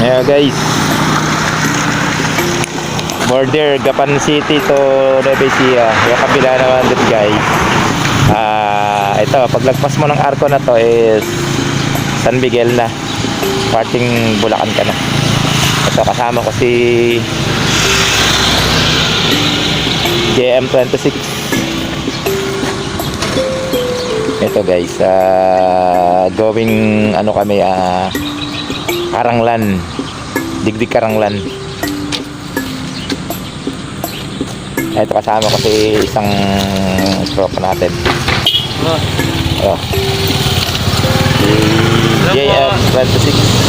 Ayan guys, border Gapan City to Nueva Ecija. Yung kabila naman dito guys, ito paglagpas mo ng arko na to is San Miguel na, parting Bulacan ka na. Ito kasama ko si JM26. Ito guys, going ano kami, Karanglan, Digdig Karanglan. Ito kasama ko si isang tropa natin. Oh. Si JM26.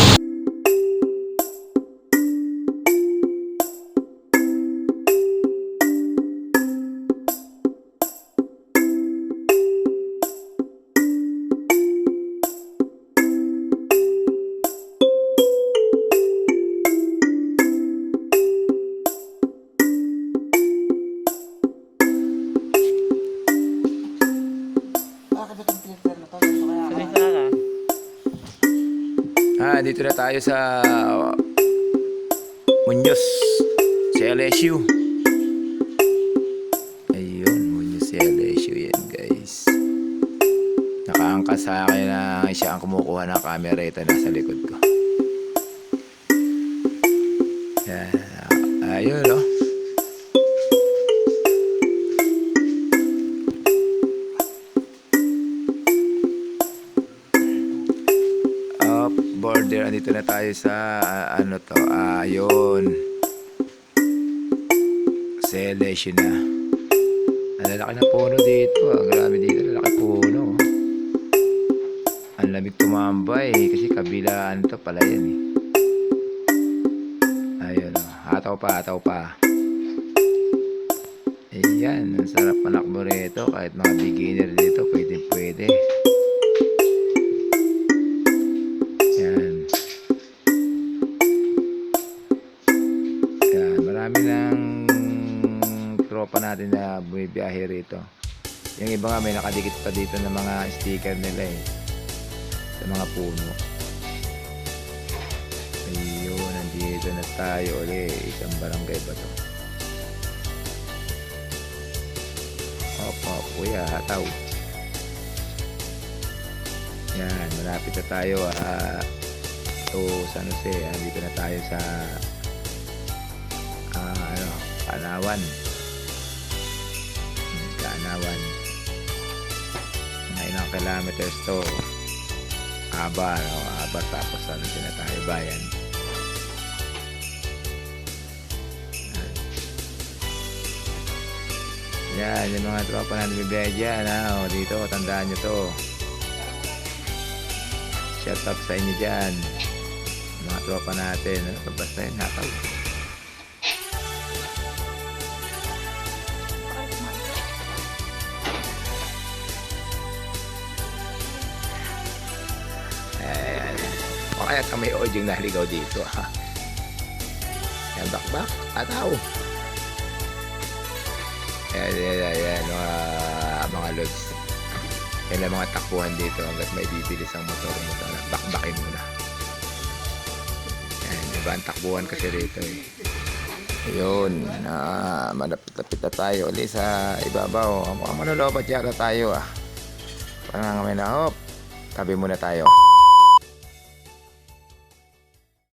Dito na tayo sa Muñoz, sa LSU. Ayun, Muñoz sa LSU yan guys. Nakaangkas sa akin na siya ang kumukuha ng camera. Ito nasa likod ko. Yan. Ayun oh. Border, andito na tayo sa ano to, ayun, sa LSU na. Ang lalaki na puno dito, grabe dito, lalaki puno. Ang lamig tumambay kasi kabilaan to pala yan eh. Ayun oh, hataw pa. Ayan, ang sarap manakbo rito, kahit mga beginner dito pwede. Marami ng tropa natin na bumibiyahe rito. Yung iba nga may nakadikit pa dito ng mga sticker nila eh, sa mga puno. Ayun, nandito na tayo ulit. Isang barangay ba to? Opo, kuya, hataw. Yan, malapit na tayo to San Jose. Dito na tayo sa Kaanawan. Mga ilang kilometers to. Aba tapos ano na tayo bayan. Yan, yung mga tropa na bibigay dyan. Dito, tandaan nyo to. Shout out sa inyo dyan. Mga tropa natin. Basta yun, hataw. O kaya kami yung nahaligaw dito ha. Yan, bakbak, ataw. Yan, mga lods. Yan lang mga takbuhan dito hanggat may bibilis ang motor. Bakbakin muna. Yan, diba ang takbuhan kasi dito eh. Ayun, malapit-lapit na tayo ulit sa ibabaw. Mukhang manulobat yata tayo ah. Parang may nahop. Tabi muna tayo.